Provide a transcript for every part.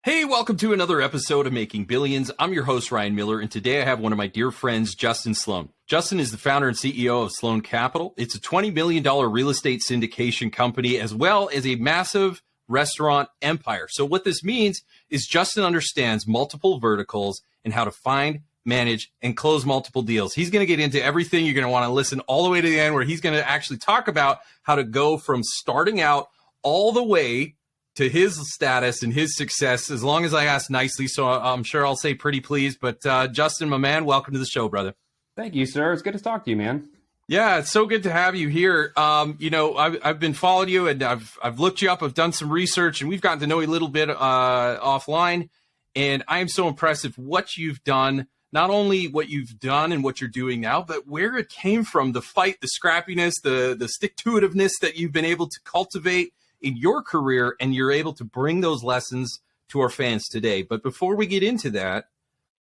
Hey, welcome to another episode of Making Billions. I'm your host, Ryan Miller, and today I have one of my dear friends, Justin Sloan. Justin is the founder and CEO of Sloan Capital. It's a $20 million real estate syndication company, as well as a massive restaurant empire. So what this means is Justin understands multiple verticals and how to find, manage, and close multiple deals. He's going to get into everything. You're going to want to listen all the way to the end, where he's going to actually talk about how to go from starting out all the way to his status and his success, as long as I ask nicely. So I'm sure I'll say pretty please. But Justin, my man, welcome to the show, brother. Thank you, sir. It's good to talk to you, man. Yeah, it's so good to have you here. I've been following you, and I've looked you up. I've done some research, and we've gotten to know you a little bit offline. And I am so impressed with what you've done. Not only what you've done and what you're doing now, but where it came from, the fight, the scrappiness, the stick-to-itiveness that you've been able to cultivate in your career, and you're able to bring those lessons to our fans today. But before we get into that,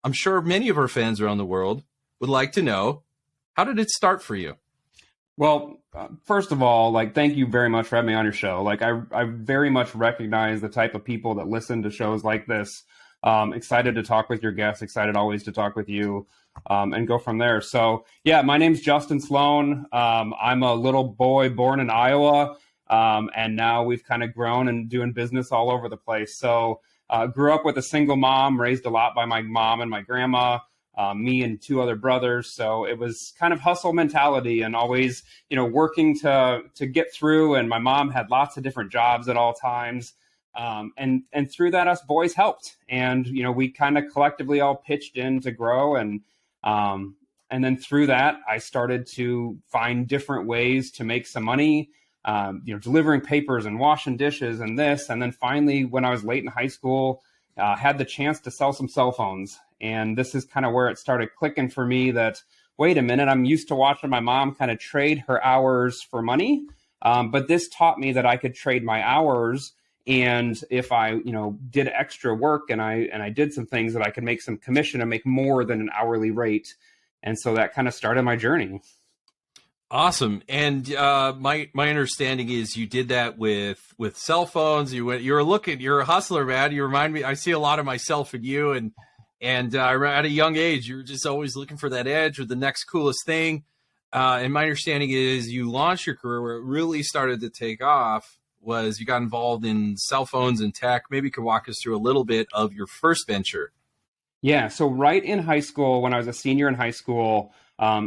I'm sure many of our fans around the world would like to know, how did it start for you? Well, first of all, thank you very much for having me on your show. I very much recognize the type of people that listen to shows like this. Excited to talk with your guests, excited always to talk with you, and go from there. So yeah, my name's Justin Sloan. I'm a little boy born in Iowa. And now we've kind of grown and doing business all over the place. So grew up with a single mom, raised a lot by my mom and my grandma, me and two other brothers. So it was kind of hustle mentality and always, working to get through. And my mom had lots of different jobs at all times. And through that, us boys helped. And, we kind of collectively all pitched in to grow. And then through that, I started to find different ways to make some money. Delivering papers and washing dishes and this. And then finally, when I was late in high school, had the chance to sell some cell phones. And this is kind of where it started clicking for me that, wait a minute, I'm used to watching my mom kind of trade her hours for money. But this taught me that I could trade my hours. And if I, did extra work and I did some things, that I could make some commission and make more than an hourly rate. And so that kind of started my journey. Awesome. And my understanding is you did that with cell phones. You're a hustler, man. You remind me, I see a lot of myself in you, and at a young age, you're just always looking for that edge or the next coolest thing. And my understanding is you launched your career where it really started to take off was you got involved in cell phones and tech. Maybe you could walk us through a little bit of your first venture. Yeah. So right in high school, when I was a senior in high school,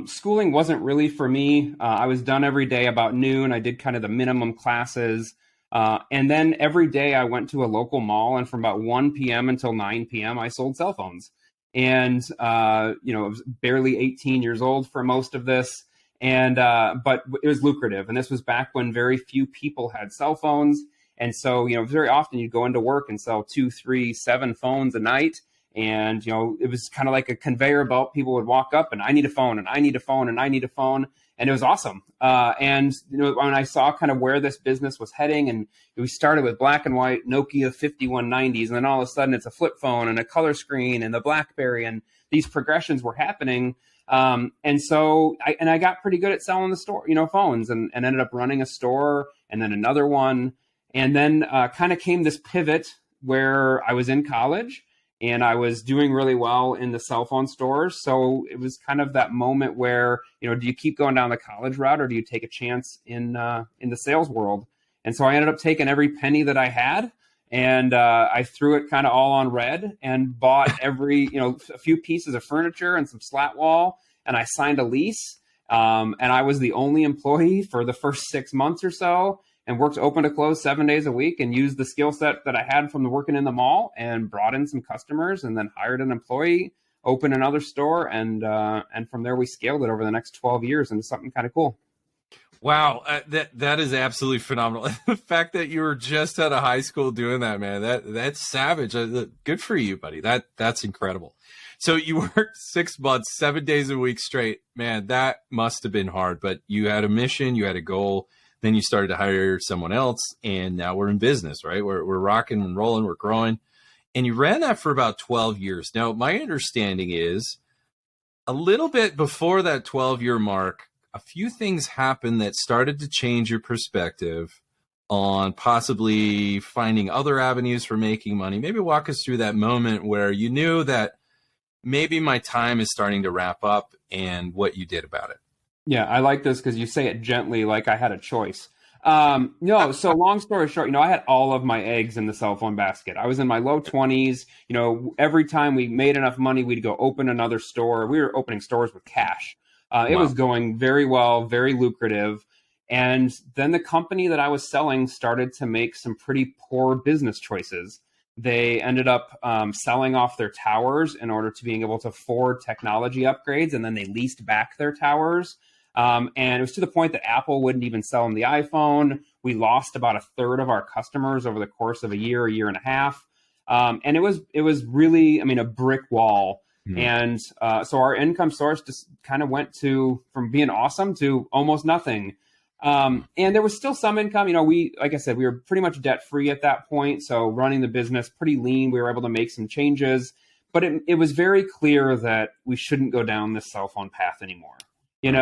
schooling wasn't really for me. I was done every day about noon. I did kind of the minimum classes. And then every day I went to a local mall, and from about 1 p.m. until 9 p.m. I sold cell phones. And, I was barely 18 years old for most of this. And, but it was lucrative. And this was back when very few people had cell phones. And so, very often you'd go into work and sell 2, 3, 7 phones a night. And, it was kind of like a conveyor belt. People would walk up and I need a phone and I need a phone and I need a phone. And it was awesome. And when I saw kind of where this business was heading, and we started with black and white Nokia 5190s, and then all of a sudden it's a flip phone and a color screen and the BlackBerry, and these progressions were happening. And so I got pretty good at selling the store, phones, and ended up running a store and then another one. And then kind of came this pivot where I was in college. And I was doing really well in the cell phone stores. So it was kind of that moment where, do you keep going down the college route, or do you take a chance in the sales world? And so I ended up taking every penny that I had, and I threw it kind of all on red and bought a few pieces of furniture and some slat wall. And I signed a lease. And I was the only employee for the first 6 months or so, and worked open to close 7 days a week, and used the skill set that I had from the working in the mall, and brought in some customers, and then hired an employee, opened another store. And from there we scaled it over the next 12 years into something kind of cool. Wow. That is absolutely phenomenal. The fact that you were just out of high school doing that, man, that's savage. Good for you, buddy. That's incredible. So you worked 6 months, 7 days a week straight, man, that must've been hard, but you had a mission, you had a goal. Then you started to hire someone else, and now we're in business, right? We're rocking and rolling, we're growing. And you ran that for about 12 years. Now, my understanding is a little bit before that 12-year mark, a few things happened that started to change your perspective on possibly finding other avenues for making money. Maybe walk us through that moment where you knew that maybe my time is starting to wrap up and what you did about it. Yeah, I like this because you say it gently, like I had a choice. No, so long story short, I had all of my eggs in the cell phone basket. I was in my low 20s. Every time we made enough money, we'd go open another store. We were opening stores with cash. It Wow. was going very well, very lucrative. And then the company that I was selling started to make some pretty poor business choices. They ended up selling off their towers in order to being able to afford technology upgrades, and then they leased back their towers. And it was to the point that Apple wouldn't even sell them the iPhone. We lost about a third of our customers over the course of a year and a half. And it was really, a brick wall. Mm-hmm. And so our income source just kind of went from being awesome to almost nothing. And there was still some income. Like I said, we were pretty much debt free at that point. So running the business pretty lean, we were able to make some changes. But it was very clear that we shouldn't go down this cell phone path anymore. When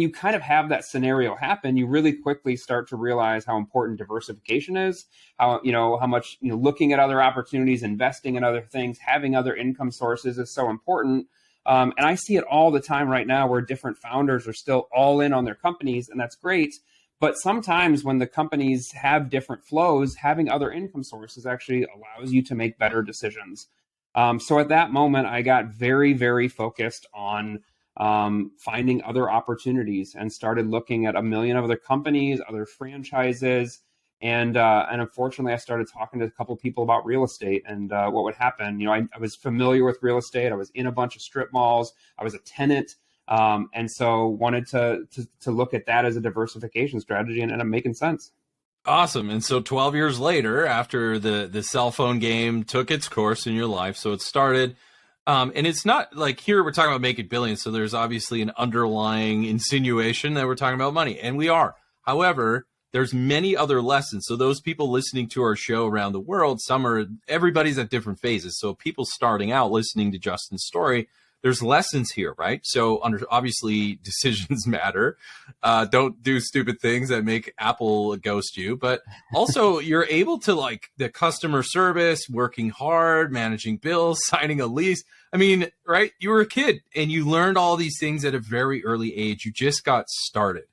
you kind of have that scenario happen, you really quickly start to realize how important diversification is, how much, looking at other opportunities, investing in other things, having other income sources is so important. And I see it all the time right now where different founders are still all in on their companies, and that's great. But sometimes when the companies have different flows, having other income sources actually allows you to make better decisions. So at that moment, I got very, very focused on finding other opportunities and started looking at a million other companies, other franchises. And unfortunately, I started talking to a couple of people about real estate and what would happen. I was familiar with real estate. I was in a bunch of strip malls. I was a tenant. And so wanted to look at that as a diversification strategy, and it ended up making sense. Awesome. And so 12 years later, after the cell phone game took its course in your life, so it started, and it's not like here we're talking about making billions. So there's obviously an underlying insinuation that we're talking about money, and we are. However, there's many other lessons. So those people listening to our show around the world, everybody's at different phases. So people starting out listening to Justin's story, there's lessons here, right? So obviously decisions matter. Don't do stupid things that make Apple ghost you, but also you're able to, like, the customer service, working hard, managing bills, signing a lease. Right? You were a kid and you learned all these things at a very early age. You just got started.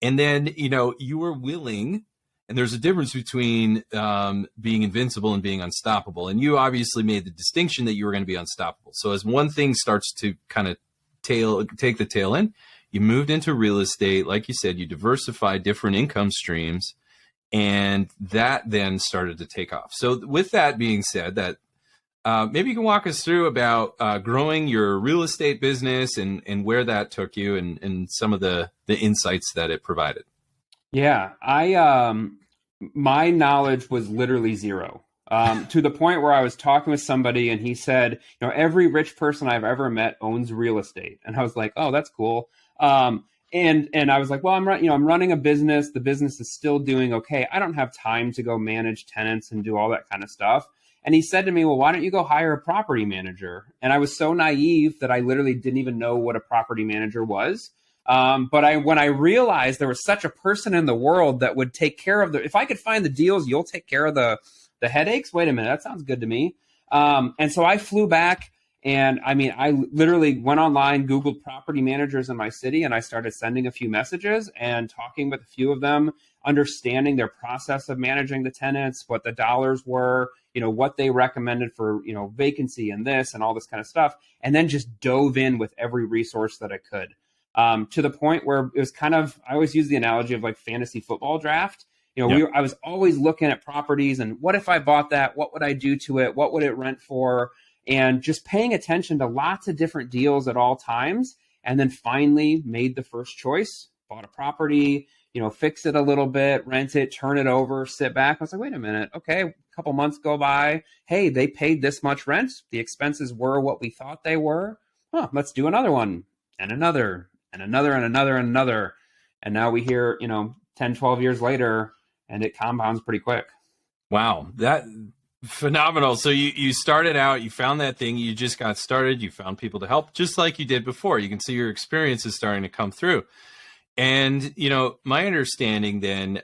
And then, you were willing, and there's a difference between being invincible and being unstoppable. And you obviously made the distinction that you were going to be unstoppable. So as one thing starts to kind of take the tail end, you moved into real estate. Like you said, you diversified different income streams, and that then started to take off. So with that being said, that maybe you can walk us through about growing your real estate business and where that took you and some of the insights that it provided. Yeah, my knowledge was literally zero, to the point where I was talking with somebody and he said, every rich person I've ever met owns real estate. And I was like, oh, that's cool. And I was like, well, I'm running a business. The business is still doing okay. I don't have time to go manage tenants and do all that kind of stuff. And he said to me, well, why don't you go hire a property manager? And I was so naive that I literally didn't even know what a property manager was. But when I realized there was such a person in the world that would take care of if I could find the deals, you'll take care of the headaches. Wait a minute. That sounds good to me. And so I flew back, and I literally went online, Googled property managers in my city, and I started sending a few messages and talking with a few of them, understanding their process of managing the tenants, what the dollars were, what they recommended for, vacancy and this and all this kind of stuff. And then just dove in with every resource that I could. To the point where it was kind of, I always use the analogy of like fantasy football draft. I was always looking at properties and what if I bought that? What would I do to it? What would it rent for? And just paying attention to lots of different deals at all times. And then finally made the first choice, bought a property, fix it a little bit, rent it, turn it over, sit back. I was like, wait a minute. Okay. A couple months go by. Hey, they paid this much rent. The expenses were what we thought they were. Let's do another one, and another. And another and another and another. And now we hear, 10, 12 years later, and it compounds pretty quick. Wow. That phenomenal. So you started out, you found that thing, you just got started, you found people to help, just like you did before. You can see your experience is starting to come through. And, my understanding then,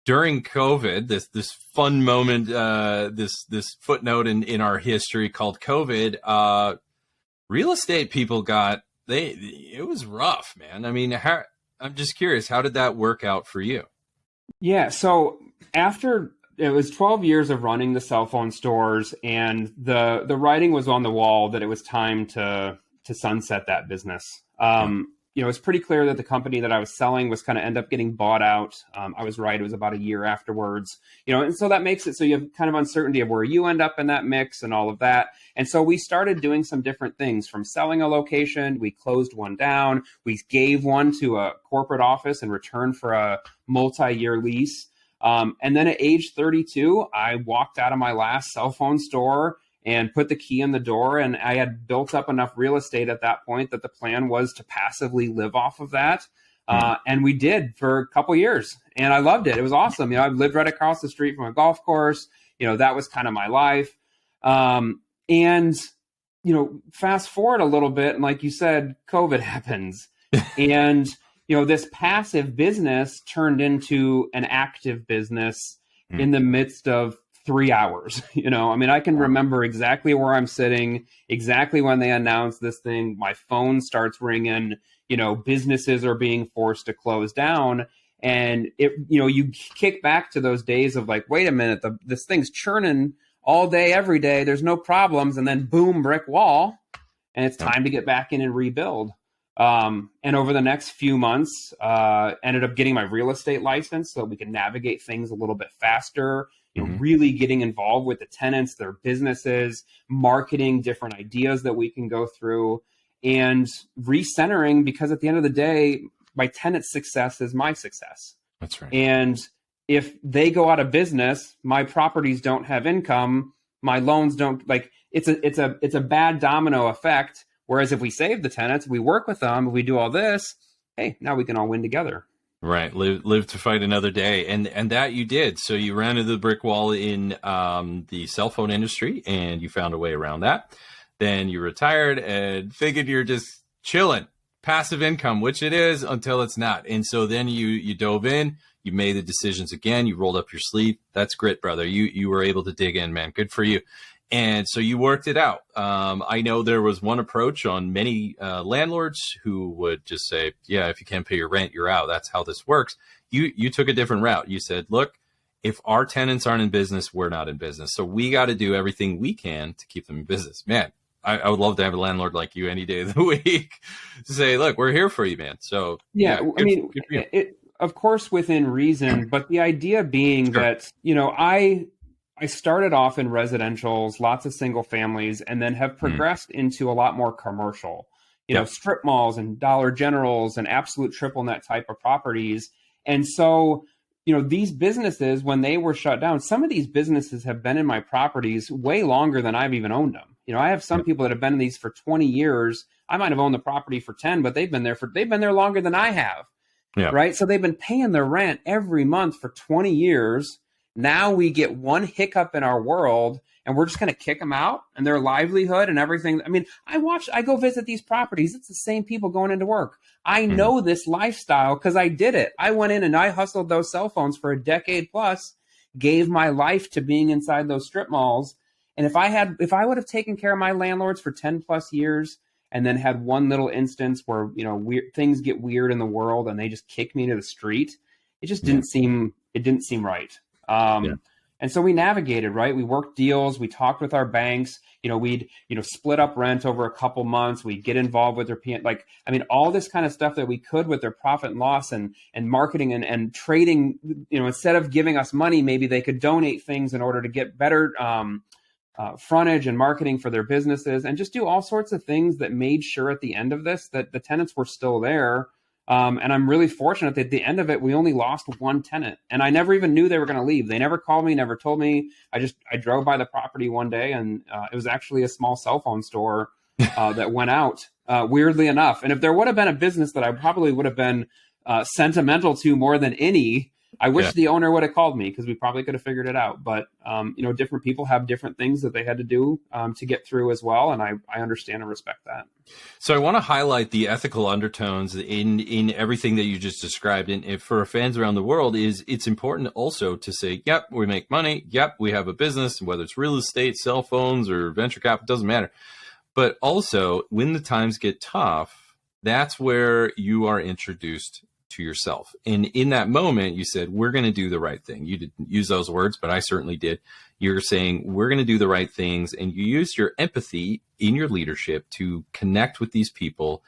during COVID, this fun moment, this footnote in our history called COVID, real estate people it was rough, man. I mean, I'm just curious, how did that work out for you? Yeah. So after it was 12 years of running the cell phone stores, and the writing was on the wall that it was time to sunset that business. It was pretty clear that the company that I was selling was kind of end up getting bought out. I was right. It was about a year afterwards, and so that makes it so you have kind of uncertainty of where you end up in that mix and all of that. And so we started doing some different things, from selling a location. We closed one down. We gave one to a corporate office in return for a multi-year lease. And then at age 32, I walked out of my last cell phone store and put the key in the door. And I had built up enough real estate at that point that the plan was to passively live off of that. And we did for a couple years, and I loved it. It was awesome. I lived right across the street from a golf course. That was kind of my life. And fast forward a little bit, and like you said, COVID happens. And, this passive business turned into an active business in the midst of 3 hours. I can remember exactly where I'm sitting, exactly when they announced this thing. My phone starts ringing, businesses are being forced to close down. And you kick back to those days of like, wait a minute, this thing's churning all day, every day. There's no problems. And then boom, brick wall. And it's time to get back in and rebuild. And over the next few months, ended up getting my real estate license so we can navigate things a little bit faster. Really getting involved with the tenants, their businesses, marketing different ideas that we can go through, and recentering, because at the end of the day, my tenant's success is my success. That's right. And if they go out of business, my properties don't have income, my loans don't, it's a bad domino effect. Whereas if we save the tenants, we work with them, we do all this, hey, now we can all win together. Right. Live to fight another day. And that you did. So you ran into the brick wall in the cell phone industry, and you found a way around that. Then you retired and figured you're just chilling, passive income, which it is until it's not. And so then you dove in, you made the decisions again, you rolled up your sleeve. That's grit, brother. You were able to dig in, man. Good for you. And so you worked it out. I know there was one approach on many landlords who would just say, yeah, if you can't pay your rent, you're out. That's how this works. You took a different route. You said, look, if our tenants aren't in business, we're not in business. So we got to do everything we can to keep them in business. Man, I would love to have a landlord like you any day of the week to say, look, we're here for you, man. So yeah, of course, within reason, but the idea being that, I started off in residentials, lots of single families, and then have progressed into a lot more commercial, strip malls and Dollar Generals and absolute triple net type of properties. And so, these businesses, when they were shut down, some of these businesses have been in my properties way longer than I've even owned them. I have some people that have been in these for 20 years. I might have owned the property for 10, but they've been there longer than I have. Yeah. Right. So they've been paying their rent every month for 20 years. Now we get one hiccup in our world and we're just going to kick them out and their livelihood and everything. I mean, I go visit these properties. It's the same people going into work. I know this lifestyle because I did it. I went in and I hustled those cell phones for a decade plus, gave my life to being inside those strip malls. And if I would have taken care of my landlords for 10 plus years and then had one little instance where, things get weird in the world and they just kick me to the street, it just didn't seem right. And so we navigated, right? We worked deals. We talked with our banks. We'd, split up rent over a couple months. We'd get involved with their, all this kind of stuff that we could with their profit and loss and marketing and trading, instead of giving us money, maybe they could donate things in order to get better, frontage and marketing for their businesses, and just do all sorts of things that made sure at the end of this that the tenants were still there. And I'm really fortunate that at the end of it, we only lost one tenant, and I never even knew they were going to leave. They never called me, never told me. I drove by the property one day, and it was actually a small cell phone store that went out, weirdly enough. And if there would have been a business that I probably would have been sentimental to more than any, I wish Yeah. the owner would have called me because we probably could have figured it out. But, different people have different things that they had to do to get through as well. And I understand and respect that. So I want to highlight the ethical undertones in everything that you just described. And if for fans around the world, it's important also to say, yep, we make money. Yep, we have a business, whether it's real estate, cell phones, or venture capital, doesn't matter. But also, when the times get tough, that's where you are introduced to yourself. And in that moment, you said, we're going to do the right thing. You didn't use those words, but I certainly did. You're saying, we're going to do the right things. And you used your empathy in your leadership to connect with these people.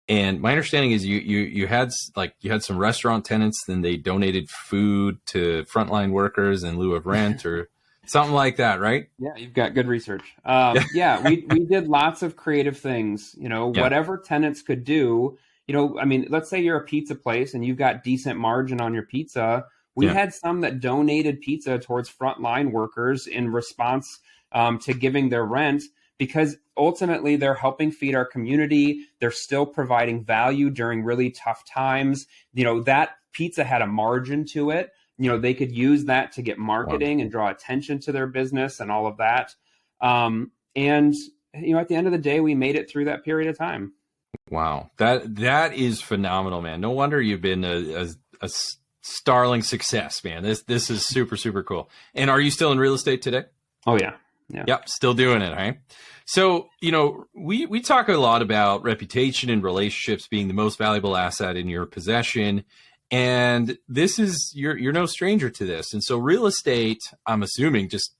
And my understanding is you had some restaurant tenants, then they donated food to frontline workers in lieu of rent or something like that, right? Yeah, you've got good research. We did lots of creative things, whatever tenants could do. Let's say you're a pizza place and you've got decent margin on your pizza. We had some that donated pizza towards frontline workers in response to giving their rent, because ultimately they're helping feed our community. They're still providing value during really tough times. That pizza had a margin to it. They could use that to get marketing and draw attention to their business and all of that. At the end of the day, we made it through that period of time. Wow. That is phenomenal, man. No wonder you've been a startling success, man. This is super, super cool. And are you still in real estate today? Oh, yeah. Yeah. Yep. Still doing it, right? So, we talk a lot about reputation and relationships being the most valuable asset in your possession. And this is, you're no stranger to this. And so real estate, I'm assuming just,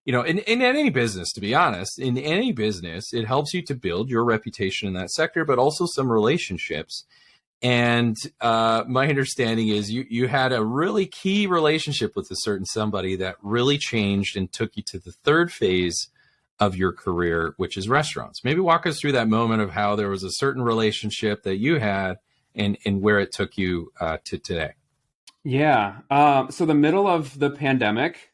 in any business, to be honest, in any business, it helps you to build your reputation in that sector, but also some relationships. And my understanding is you had a really key relationship with a certain somebody that really changed and took you to the third phase of your career, which is restaurants. Maybe walk us through that moment of how there was a certain relationship that you had and where it took you to today. Yeah. So the middle of the pandemic,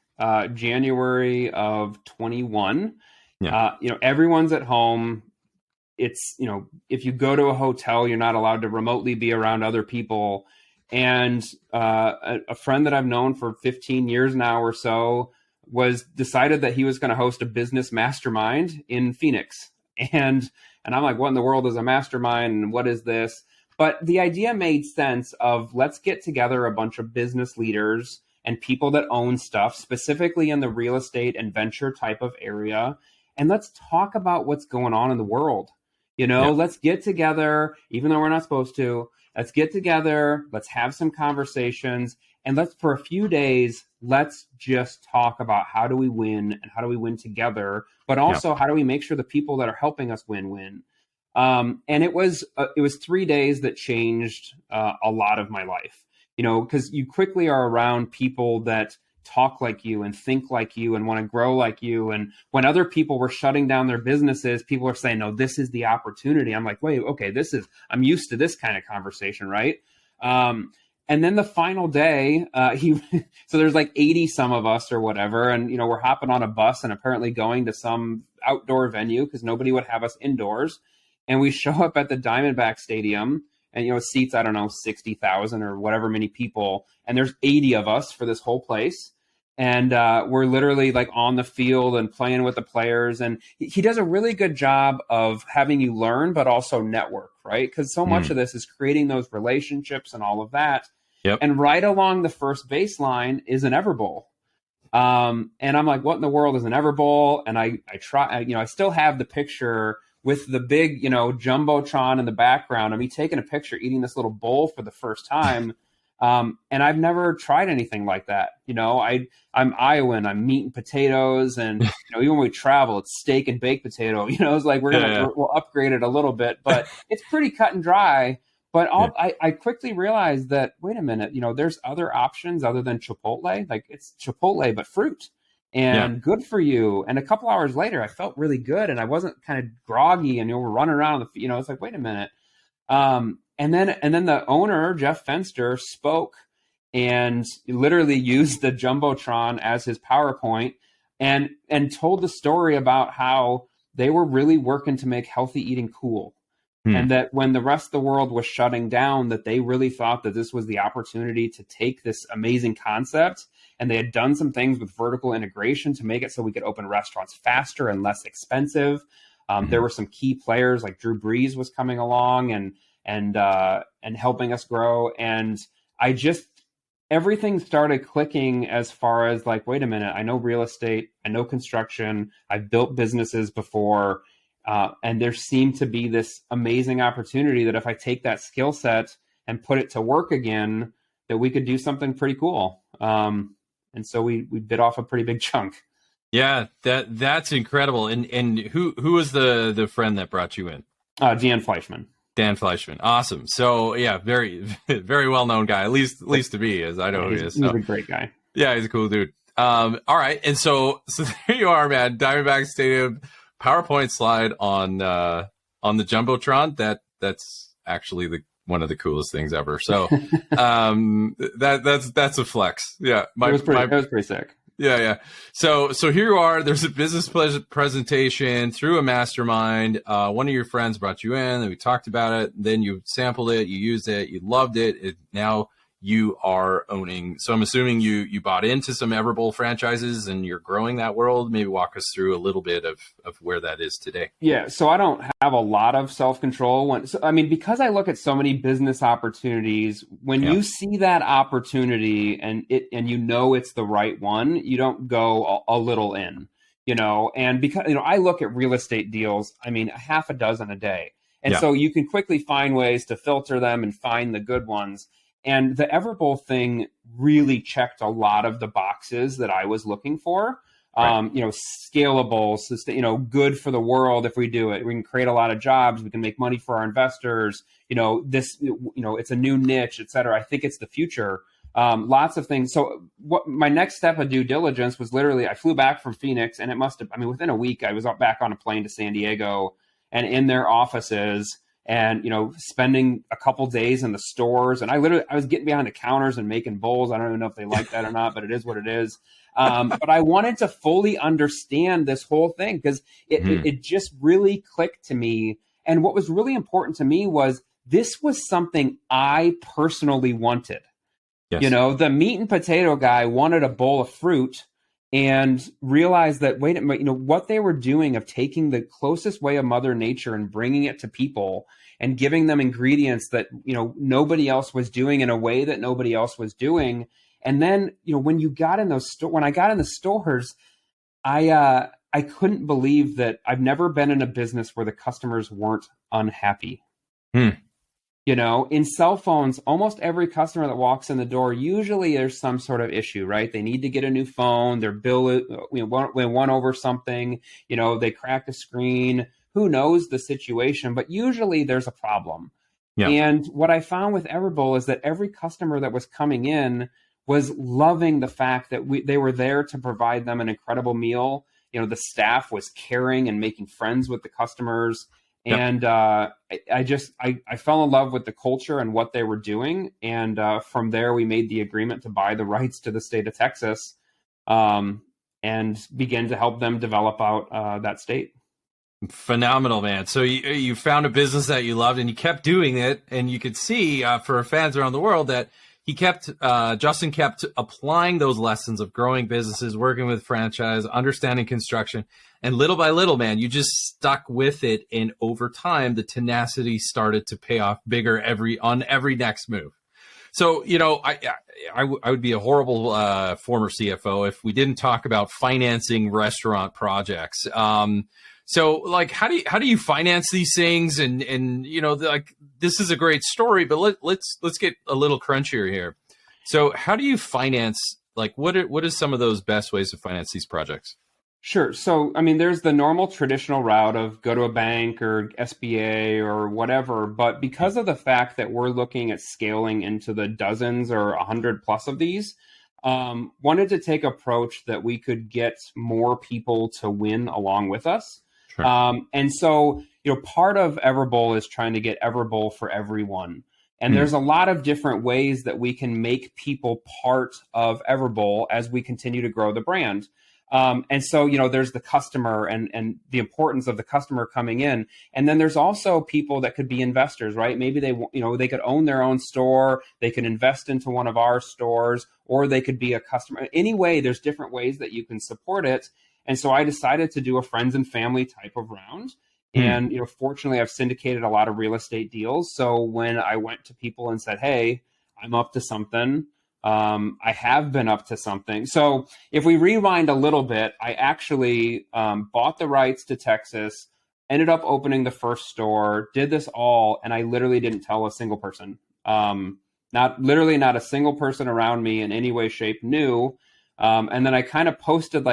January of 21, everyone's at home. It's, if you go to a hotel, you're not allowed to remotely be around other people. And a friend that I've known for 15 years now or so decided that he was going to host a business mastermind in Phoenix. And I'm like, what in the world is a mastermind? And what is this? But the idea made sense of, let's get together a bunch of business leaders and people that own stuff, specifically in the real estate and venture type of area. And let's talk about what's going on in the world. Let's get together, even though we're not supposed to. Let's get together. Let's have some conversations. And for a few days, let's just talk about how do we win and how do we win together, but also how do we make sure the people that are helping us win. And it was 3 days that changed a lot of my life, because you quickly are around people that talk like you and think like you and want to grow like you. And when other people were shutting down their businesses, people are saying, no, this is the opportunity. I'm like, wait, okay, I'm used to this kind of conversation, right? And then the final day, so there's like 80 some of us or whatever. And, we're hopping on a bus and apparently going to some outdoor venue because nobody would have us indoors. And we show up at the Diamondback Stadium and, it seats, 60,000 or whatever many people. And there's 80 of us for this whole place. And we're literally like on the field and playing with the players. And he does a really good job of having you learn, but also network, right? Because so much of this is creating those relationships and all of that. Yep. And right along the first baseline is an Everbowl. And I'm like, what in the world is an Everbowl? And I still have the picture with the big, Jumbotron in the background of me taking a picture eating this little bowl for the first time. And I've never tried anything like that. I'm Iowan, I'm meat and potatoes. And, even when we travel, it's steak and baked potato. It's like we'll upgrade it a little bit, but it's pretty cut and dry. But I quickly realized that, wait a minute, there's other options other than Chipotle. Like, it's Chipotle, but fruit. And good for you. And a couple hours later, I felt really good, and I wasn't kind of groggy, and we're running around. It's like, wait a minute. And then the owner, Jeff Fenster, spoke and literally used the Jumbotron as his PowerPoint and told the story about how they were really working to make healthy eating cool. And that when the rest of the world was shutting down, that they really thought that this was the opportunity to take this amazing concept. And they had done some things with vertical integration to make it so we could open restaurants faster and less expensive. There were some key players like Drew Brees was coming along and helping us grow. And everything started clicking as far as like, wait a minute, I know real estate, I know construction, I've built businesses before. And there seemed to be this amazing opportunity that if I take that skill set and put it to work again, that we could do something pretty cool. And so we bit off a pretty big chunk. Yeah, that's incredible. And who was the friend that brought you in? Dan Fleischman. Dan Fleischman. Awesome. So yeah, very, very well-known guy, at least to me, as I know who he is. He's a great guy. Yeah, he's a cool dude. All right. And so there you are, man. Diamondback Stadium, PowerPoint slide on the Jumbotron. That's actually one of the coolest things ever. So that's a flex. Yeah. It was pretty sick. Yeah. So here you are. There's a business presentation through a mastermind. One of your friends brought you in, and we talked about it. Then you sampled it, you used it, you loved it. Now you are owning. So I'm assuming you bought into some Everbowl franchises, and you're growing that world. Maybe walk us through a little bit of where that is today. Yeah. So I don't have a lot of self-control. Because I look at so many business opportunities, when you see that opportunity and you know it's the right one, you don't go a little in, and because, I look at real estate deals, a half a dozen a day. And so you can quickly find ways to filter them and find the good ones. And the Everbowl thing really checked a lot of the boxes that I was looking for. Right. Scalable, good for the world. If we do it, we can create a lot of jobs. We can make money for our investors. It's a new niche, et cetera. I think it's the future. Lots of things. So what my next step of due diligence was literally, I flew back from Phoenix, and it must have, within a week, I was back on a plane to San Diego and in their offices. And, spending a couple days in the stores. And I was getting behind the counters and making bowls. I don't even know if they like that or not, but it is what it is. But I wanted to fully understand this whole thing because it just really clicked to me. And what was really important to me was this was something I personally wanted. Yes. The meat and potato guy wanted a bowl of fruit and realized that, wait a minute, what they were doing of taking the closest way of Mother Nature and bringing it to people and giving them ingredients that, nobody else was doing in a way that nobody else was doing. And then, when I got in the stores, I couldn't believe that I've never been in a business where the customers weren't unhappy. In cell phones, almost every customer that walks in the door, usually there's some sort of issue, right? They need to get a new phone, their bill, won over something, they cracked a screen, who knows the situation, but usually there's a problem. Yeah. And what I found with Everbowl is that every customer that was coming in was loving the fact that they were there to provide them an incredible meal. The staff was caring and making friends with the customers. Yep. And I fell in love with the culture and what they were doing. And from there, we made the agreement to buy the rights to the state of Texas and begin to help them develop out that state. Phenomenal, man. So you found a business that you loved and you kept doing it. And you could see for fans around the world that Justin kept applying those lessons of growing businesses, working with franchise, understanding construction. And little by little, man, you just stuck with it. And over time, the tenacity started to pay off bigger on every next move. So, I would be a horrible former CFO if we didn't talk about financing restaurant projects. So like, how do you finance these things? And this is a great story, but let's get a little crunchier here. So how do you finance, what is some of those best ways to finance these projects? Sure. So, there's the normal traditional route of go to a bank or SBA or whatever. But because of the fact that we're looking at scaling into the dozens or 100 plus of these, wanted to take approach that we could get more people to win along with us. Sure. And so, part of Everbowl is trying to get Everbowl for everyone. And there's a lot of different ways that we can make people part of Everbowl as we continue to grow the brand. And so, there's the customer and the importance of the customer coming in. And then there's also people that could be investors, right? Maybe they could own their own store. They can invest into one of our stores, or they could be a customer. Anyway, there's different ways that you can support it. And so I decided to do a friends and family type of round. And, fortunately, I've syndicated a lot of real estate deals. So when I went to people and said, hey, I'm up to something, I have been up to something. So if we rewind a little bit, I actually bought the rights to Texas, ended up opening the first store, did this all, and I literally didn't tell a single person. Not a single person around me in any way, shape knew. And then I kind of posted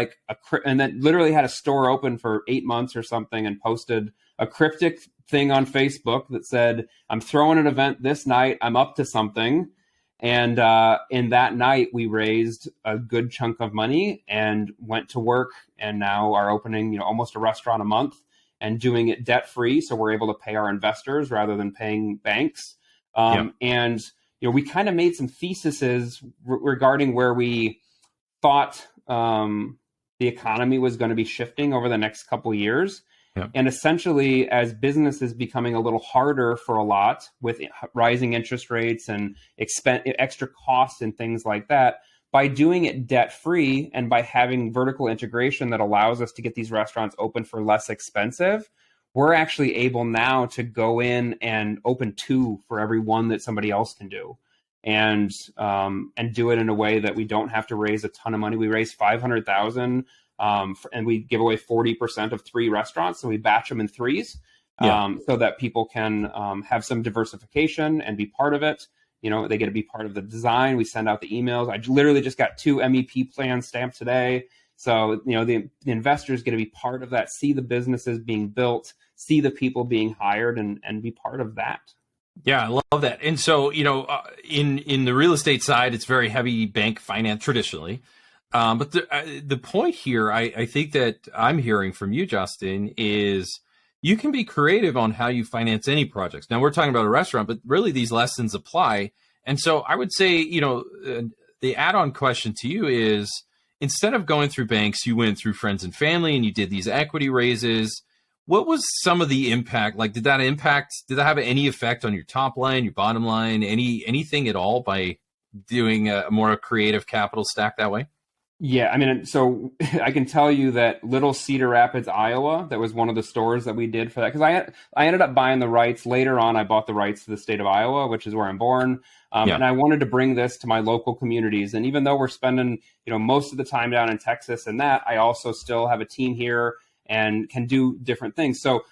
and then literally had a store open for 8 months or something and posted a cryptic thing on Facebook that said, I'm throwing an event this night. I'm up to something. And in that night, we raised a good chunk of money and went to work, and now are opening, almost a restaurant a month and doing it debt free. So we're able to pay our investors rather than paying banks. And, we kind of made some theses regarding where we thought the economy was going to be shifting over the next couple of years. And essentially, as business is becoming a little harder for a lot with rising interest rates and extra costs and things like that, by doing it debt free and by having vertical integration that allows us to get these restaurants open for less expensive, we're actually able now to go in and open 2 for every 1 that somebody else can do. And do it in a way that we don't have to raise a ton of money. We raise $500,000. And we give away 40% of 3 restaurants. So we batch them in 3s so that people can have some diversification and be part of it. They get to be part of the design. We send out the emails. I literally just got 2 MEP plans stamped today. So, the investors get to be part of that, see the businesses being built, see the people being hired, and be part of that. Yeah, I love that. And so, in the real estate side, it's very heavy bank finance traditionally. But the point here, I think that I'm hearing from you, Justin, is you can be creative on how you finance any projects. Now, we're talking about a restaurant, but really these lessons apply. And so I would say, the add-on question to you is, instead of going through banks, you went through friends and family and you did these equity raises. What was some of the impact? Did that have any effect on your top line, your bottom line, anything at all by doing a more creative capital stack that way? Yeah, I mean, so I can tell you that Little Cedar Rapids, Iowa, that was one of the stores that we did for that. Because I ended up buying the rights. Later on, I bought the rights to the state of Iowa, which is where I'm born. And I wanted to bring this to my local communities. And even though we're spending, most of the time down in Texas and that, I also still have a team here and can do different things. So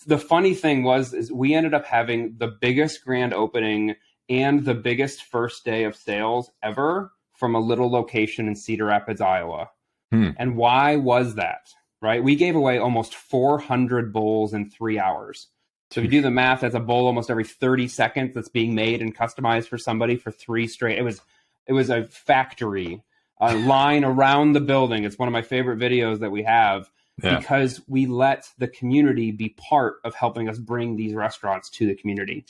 the funny thing is we ended up having the biggest grand opening and the biggest first day of sales ever from a little location in Cedar Rapids, Iowa. And why was that? Right? We gave away almost 400 bowls in 3 hours. So if you do the math, that's a bowl almost every 30 seconds that's being made and customized for somebody for 3 straight. It was a factory, a line around the building. It's one of my favorite videos that we have because we let the community be part of helping us bring these restaurants to the community.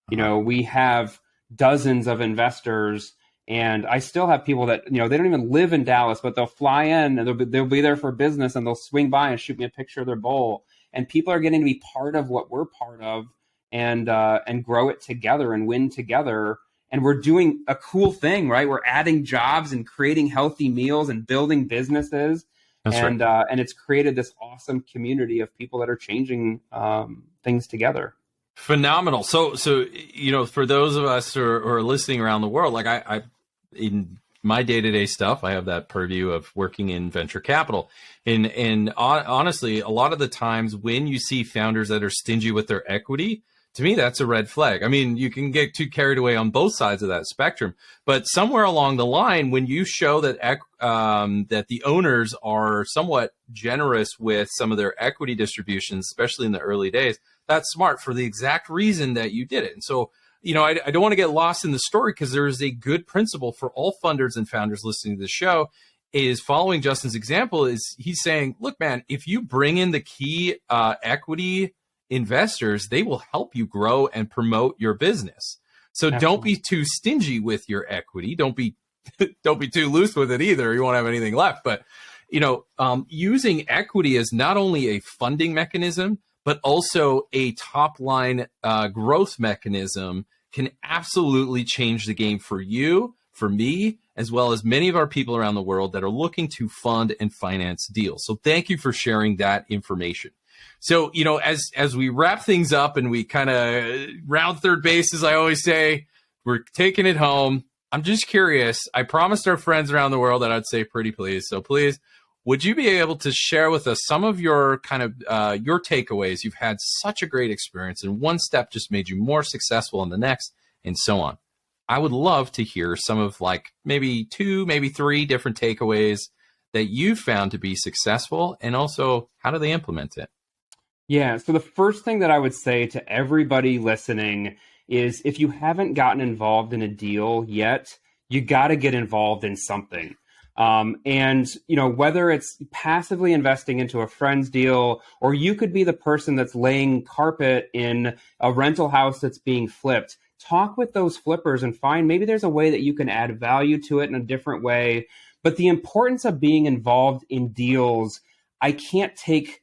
We have dozens of investors. And I still have people that, they don't even live in Dallas, but they'll fly in and they'll be there for business and they'll swing by and shoot me a picture of their bowl. And people are getting to be part of what we're part of and grow it together and win together. And we're doing a cool thing, right? We're adding jobs and creating healthy meals and building businesses. That's right. And it's created this awesome community of people that are changing things together. Phenomenal. So for those of us who are listening around the world, I in my day-to-day stuff, I have that purview of working in venture capital. And honestly, a lot of the times when you see founders that are stingy with their equity, to me, that's a red flag. I mean, you can get too carried away on both sides of that spectrum. But somewhere along the line, when you show that that the owners are somewhat generous with some of their equity distributions, especially in the early days, that's smart for the exact reason that you did it. And so, I don't want to get lost in the story because there is a good principle for all funders and founders listening to the show is following Justin's example is he's saying, look, man, if you bring in the key equity investors, they will help you grow and promote your business. So Absolutely. Don't be too stingy with your equity. Don't be too loose with it either. You won't have anything left. But using equity as not only a funding mechanism, but also a top line growth mechanism can absolutely change the game for you, for me, as well as many of our people around the world that are looking to fund and finance deals. So thank you for sharing that information. So, as we wrap things up and we kind of round third base, as I always say, we're taking it home. I'm just curious. I promised our friends around the world that I'd say pretty please. So please, would you be able to share with us some of your kind of your takeaways? You've had such a great experience, and one step just made you more successful in the next, and so on. I would love to hear some of maybe 2, maybe 3 different takeaways that you found to be successful, and also how do they implement it? Yeah. So the first thing that I would say to everybody listening is if you haven't gotten involved in a deal yet, you got to get involved in something. Whether it's passively investing into a friend's deal, or you could be the person that's laying carpet in a rental house that's being flipped, talk with those flippers and find maybe there's a way that you can add value to it in a different way. But the importance of being involved in deals, I can't take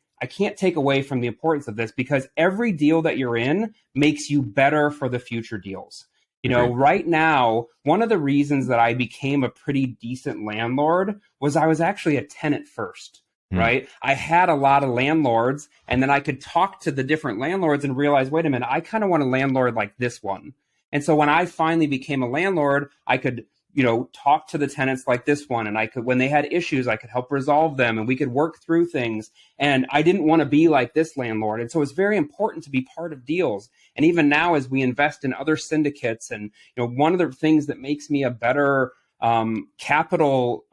away from the importance of this, because every deal that you're in makes you better for the future deals. Right now, one of the reasons that I became a pretty decent landlord was I was actually a tenant first, right? I had a lot of landlords, and then I could talk to the different landlords and realize, wait a minute, I kind of want a landlord like this one. And so when I finally became a landlord, I could talk to the tenants like this one. And when they had issues, I could help resolve them, and we could work through things. And I didn't want to be like this landlord. And so it's very important to be part of deals. And even now, as we invest in other syndicates, and, one of the things that makes me a better capital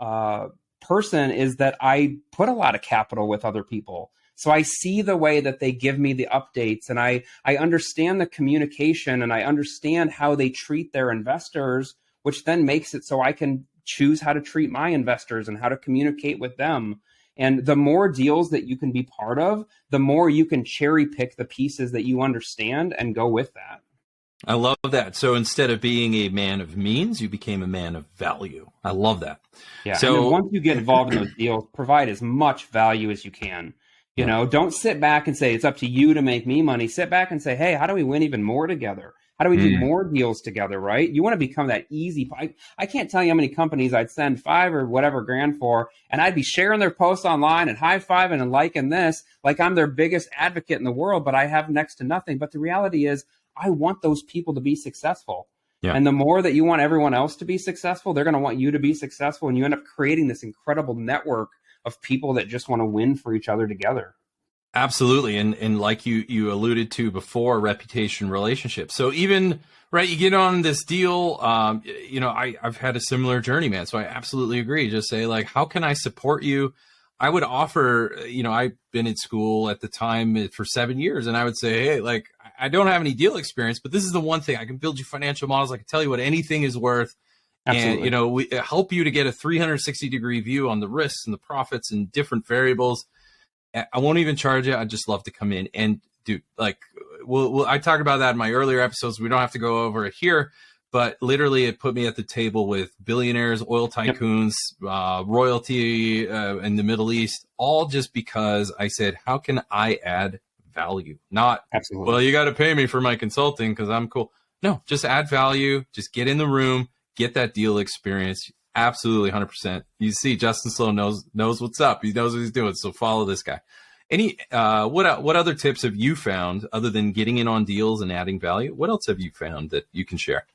person is that I put a lot of capital with other people. So I see the way that they give me the updates, and I understand the communication, and I understand how they treat their investors, which then makes it so I can choose how to treat my investors and how to communicate with them. And the more deals that you can be part of, the more you can cherry pick the pieces that you understand and go with that. I love that. So instead of being a man of means, you became a man of value. I love that. Yeah. So and then once you get involved in those deals, provide as much value as you can. Don't sit back and say, it's up to you to make me money. Sit back and say, hey, how do we win even more together? How do we do more deals together, right? You want to become that easy. I can't tell you how many companies I'd send $5 or whatever grand for, and I'd be sharing their posts online and high-fiving and liking this like I'm their biggest advocate in the world, but I have next to nothing. But the reality is, I want those people to be successful. Yeah. And the more that you want everyone else to be successful, they're going to want you to be successful, and you end up creating this incredible network of people that just want to win for each other together. Absolutely. And like you alluded to before, reputation, relationship. So even, right, you get on this deal, I've had a similar journey, man. So I absolutely agree. Just say, how can I support you? I would offer, I've been in school at the time for 7 years, and I would say, hey, I don't have any deal experience, but this is the one thing I can build you financial models. I can tell you what anything is worth. Absolutely. And, we help you to get a 360-degree view on the risks and the profits and different variables. I won't even charge you. I'd just love to come in and do I talked about that in my earlier episodes. We don't have to go over it here, but literally it put me at the table with billionaires, oil tycoons, royalty in the Middle East, all just because I said, how can I add value? Not, absolutely, well, you got to pay me for my consulting because I'm cool. No, just add value. Just get in the room, get that deal experience. Absolutely, 100%. You see, Justin Sloan knows what's up. He knows what he's doing. So follow this guy. Any what other tips have you found other than getting in on deals and adding value? What else have you found that you can share?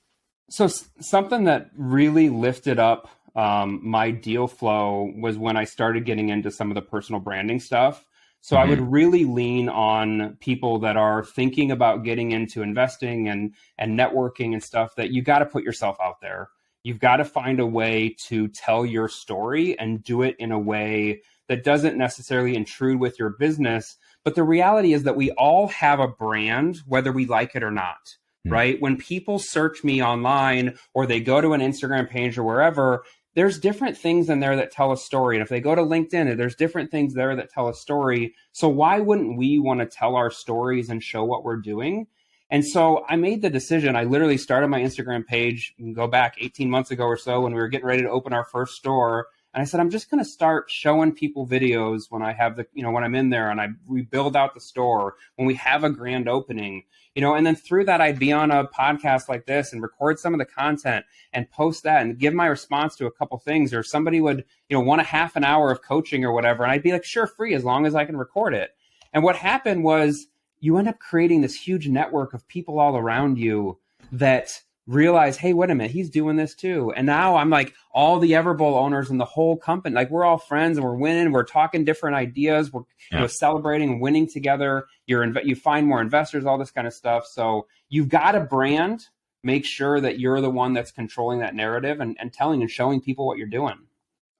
So something that really lifted up my deal flow was when I started getting into some of the personal branding stuff. So I would really lean on people that are thinking about getting into investing and networking and stuff, that you got to put yourself out there. You've got to find a way to tell your story and do it in a way that doesn't necessarily intrude with your business. But the reality is that we all have a brand, whether we like it or not, right? When people search me online or they go to an Instagram page or wherever, there's different things in there that tell a story. And if they go to LinkedIn, there's different things there that tell a story. So why wouldn't we want to tell our stories and show what we're doing? And so I made the decision. I literally started my Instagram page, go back 18 months ago or so when we were getting ready to open our first store. And I said, I'm just going to start showing people videos when I have when I'm in there and we build out the store, when we have a grand opening, and then through that, I'd be on a podcast like this and record some of the content and post that and give my response to a couple things. Or somebody would, want a half an hour of coaching or whatever. And I'd be like, sure, free, as long as I can record it. And what happened was you end up creating this huge network of people all around you that realize, hey, wait a minute, he's doing this too. And now I'm like all the Everbowl owners and the whole company, like we're all friends and we're winning, we're talking different ideas, we're celebrating and winning together. You find more investors, all this kind of stuff. So you've got a brand, make sure that you're the one that's controlling that narrative and telling and showing people what you're doing.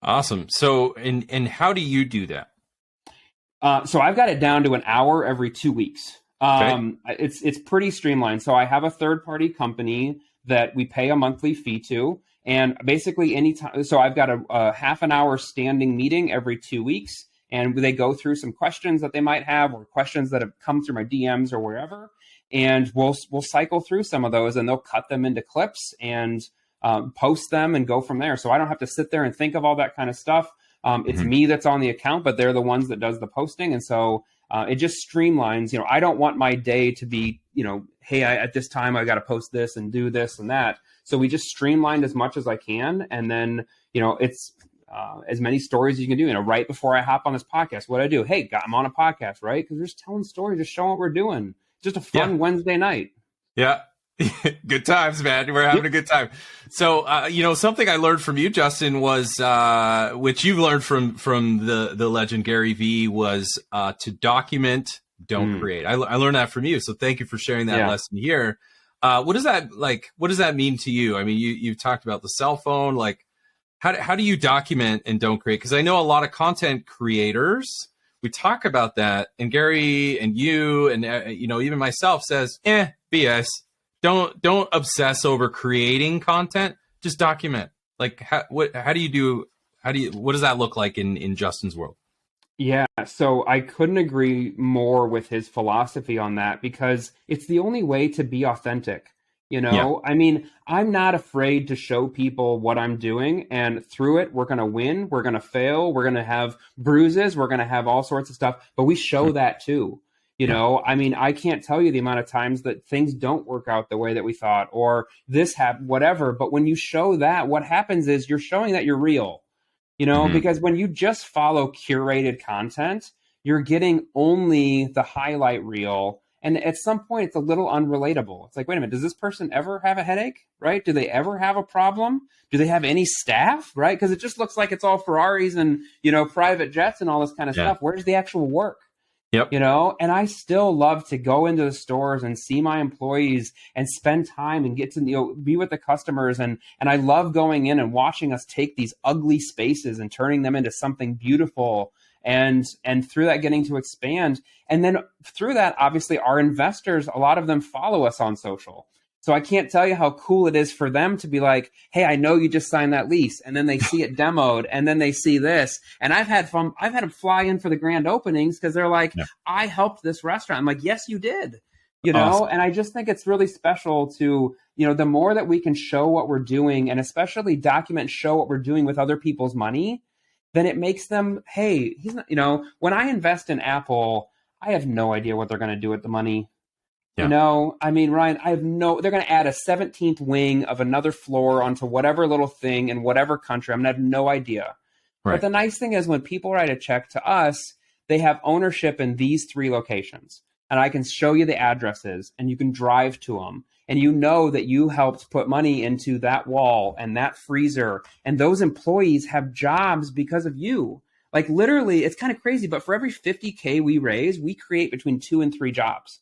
Awesome. So, and how do you do that? So I've got it down to an hour every 2 weeks. Okay. It's pretty streamlined. So I have a third-party company that we pay a monthly fee to, and basically anytime. So I've got a half an hour standing meeting every 2 weeks, and they go through some questions that they might have, or questions that have come through my DMs or wherever, and we'll cycle through some of those, and they'll cut them into clips and post them and go from there. So I don't have to sit there and think of all that kind of stuff. It's me that's on the account, but they're the ones that does the posting, and so. It just streamlines, I don't want my day to be, hey, at this time I got to post this and do this and that. So we just streamlined as much as I can. And then, it's as many stories as you can do, right before I hop on this podcast, what I do, hey, I'm on a podcast, right? Because we're just telling stories, just showing what we're doing. Just a fun Wednesday night. Yeah. Good times, man. We're having a good time. So, something I learned from you, Justin, was, which you've learned from the legend Gary Vee, was to document, don't create. I learned that from you. So thank you for sharing that lesson here. What does that mean to you? I mean, you've talked about the cell phone. Like, how do you document and don't create? Because I know a lot of content creators, we talk about that, and Gary and you and even myself says, BS. Don't obsess over creating content. Just document. Like, what does that look like in Justin's world? Yeah, so I couldn't agree more with his philosophy on that, because it's the only way to be authentic. I mean, I'm not afraid to show people what I'm doing, and through it, we're going to win, we're going to fail, we're going to have bruises, we're going to have all sorts of stuff, but we show that too. I mean, I can't tell you the amount of times that things don't work out the way that we thought, or this happened, whatever. But when you show that, what happens is you're showing that you're real, because when you just follow curated content, you're getting only the highlight reel. And at some point, it's a little unrelatable. It's like, wait a minute, does this person ever have a headache, right? Do they ever have a problem? Do they have any staff, right? Because it just looks like it's all Ferraris and, private jets and all this kind of stuff. Where's the actual work? Yep. And I still love to go into the stores and see my employees and spend time and get to, be with the customers. And I love going in and watching us take these ugly spaces and turning them into something beautiful, and through that getting to expand. And then through that, obviously our investors, a lot of them follow us on social. So I can't tell you how cool it is for them to be like, hey, I know you just signed that lease. And then they see it demoed, and then they see this. And I've had them fly in for the grand openings because they're like, I helped this restaurant. I'm like, yes, you did. Awesome. And I just think it's really special to, the more that we can show what we're doing, and especially document, show what we're doing with other people's money, then it makes them, hey, he's not, when I invest in Apple, I have no idea what they're going to do with the money. I mean, Ryan, they're going to add a 17th wing of another floor onto whatever little thing in whatever country. I'm going to have no idea. Right. But the nice thing is when people write a check to us, they have ownership in these 3 locations, and I can show you the addresses, and you can drive to them, and that you helped put money into that wall and that freezer, and those employees have jobs because of you. Like, literally, it's kind of crazy, but for every $50K we raise, we create between 2 and 3 jobs.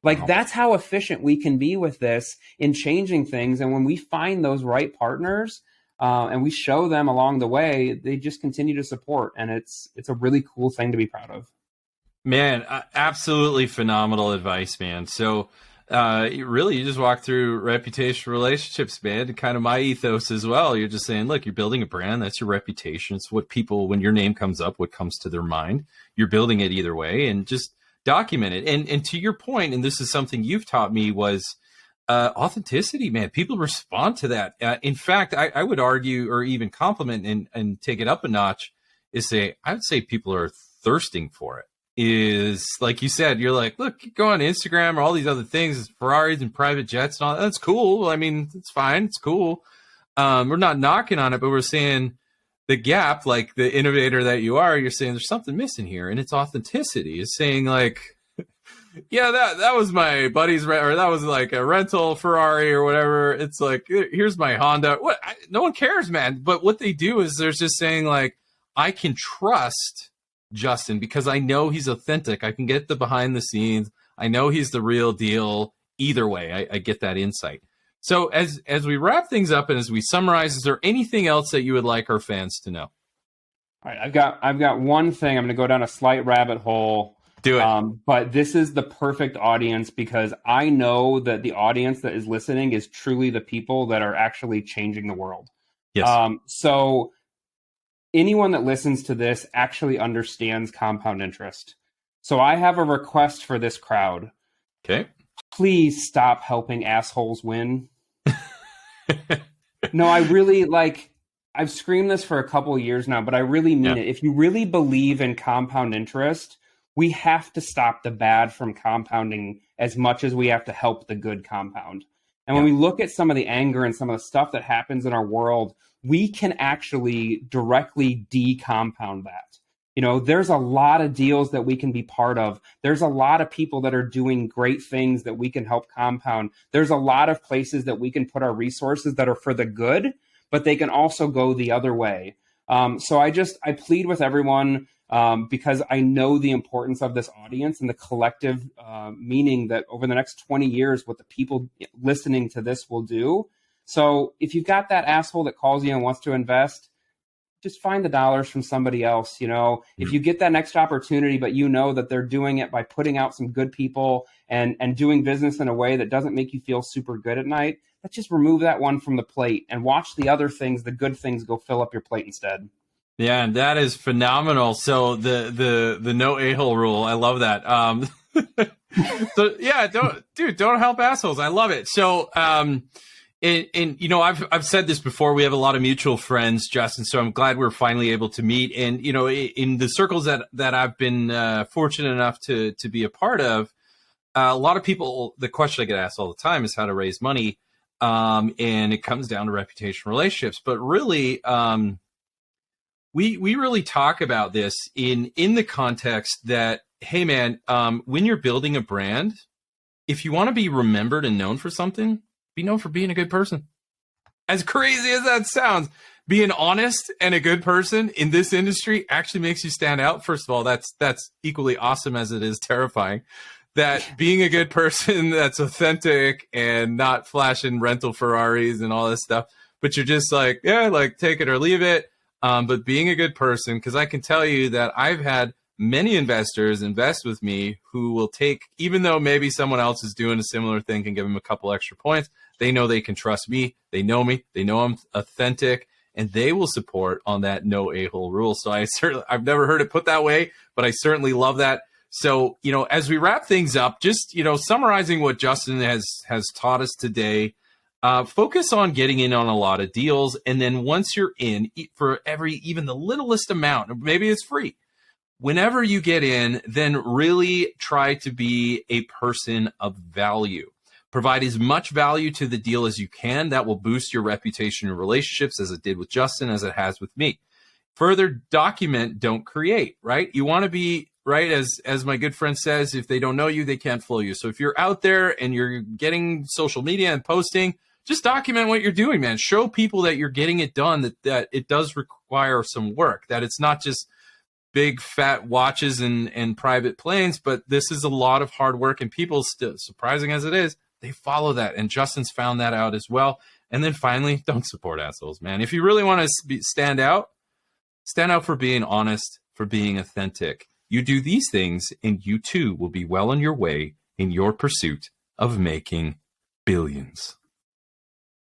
Like, that's how efficient we can be with this in changing things. And when we find those right partners and we show them along the way, they just continue to support. And it's a really cool thing to be proud of. Man, absolutely phenomenal advice, man. So you just walk through reputation relationships, man, kind of my ethos as well. You're just saying, look, you're building a brand. That's your reputation. It's what people, when your name comes up, what comes to their mind. You're building it either way, and just document it. And to your point, and this is something you've taught me, was Authenticity, man. People respond to that. In fact, I would argue or even compliment and take it up a notch I would say people are thirsting for it. Is like you said, you're like, look, you go on Instagram or all these other things, Ferraris and private jets and all that's cool. I mean, it's fine. It's cool. We're not knocking on it, but we're saying the gap, like the innovator that you are, you're saying there's something missing here. And it's authenticity. It's saying like, yeah, that was my buddy's or that was like a rental Ferrari or whatever. It's like, here's my Honda. No one cares, man. But what they do is they're just saying like, I can trust Justin because I know he's authentic. I can get the behind the scenes. I know he's the real deal. Either way, I get that insight. So as we wrap things up and as we summarize, is there anything else that you would like our fans to know? All right, I've got one thing. I'm going to go down a slight rabbit hole. Do it. But this is the perfect audience because I know that the audience that is listening is truly the people that are actually changing the world. Yes. So anyone that listens to this actually understands compound interest. So I have a request for this crowd. Okay. Please stop helping assholes win. No, I really I've screamed this for a couple of years now, but I really mean it. If you really believe in compound interest, we have to stop the bad from compounding as much as we have to help the good compound. And when we look at some of the anger and some of the stuff that happens in our world, we can actually directly decompound that. You know, there's a lot of deals that we can be part of. There's a lot of people that are doing great things that we can help compound. There's a lot of places that we can put our resources that are for the good, but they can also go the other way. So I plead with everyone because I know the importance of this audience and the collective meaning that over the next 20 years, what the people listening to this will do. So if you've got that asshole that calls you and wants to invest, just find the dollars from somebody else. You know, if you get that next opportunity, but you know that they're doing it by putting out some good people and doing business in a way that doesn't make you feel super good at night, let's just remove that one from the plate and watch the other things, the good things, go fill up your plate instead. Yeah, and that is phenomenal. So the no a-hole rule, I love that. So yeah, don't help assholes. I love it. So and you know, I've said this before. We have a lot of mutual friends, Justin. So I'm glad we're finally able to meet. And you know, in the circles that I've been fortunate enough to be a part of, a lot of people. The question I get asked all the time is how to raise money, and it comes down to reputation, relationships. But really, we really talk about this in the context that, hey man, when you're building a brand, if you want to be remembered and known for something, be known for being a good person. As crazy as that sounds, being honest and a good person in this industry actually makes you stand out. First of all, that's equally awesome as it is terrifying. That being a good person that's authentic and not flashing rental Ferraris and all this stuff, but you're just like, yeah, like take it or leave it. But being a good person, because I can tell you that I've had many investors invest with me who will take, even though maybe someone else is doing a similar thing, can give them a couple extra points. They know they can trust me. They know I'm authentic, and they will support on that no a-hole rule. So I've never heard it put that way, but I certainly love that. So, you know, as we wrap things up, just, you know, summarizing what Justin has taught us today, focus on getting in on a lot of deals. And then once you're in, for even the littlest amount, maybe it's free, whenever you get in, then really try to be a person of value. Provide as much value to the deal as you can. That will boost your reputation and relationships, as it did with Justin, as it has with me. Further, document, don't create, right? You want to be, right, as my good friend says, if they don't know you, they can't follow you. So if you're out there and you're getting social media and posting, just document what you're doing, man. Show people that you're getting it done, that it does require some work, that it's not just big fat watches and private planes, but this is a lot of hard work, and people, still, surprising as it is, they follow that. And Justin's found that out as well. And then finally, don't support assholes, man. If you really want to stand out for being honest, for being authentic. You do these things, and you too will be well on your way in your pursuit of making billions.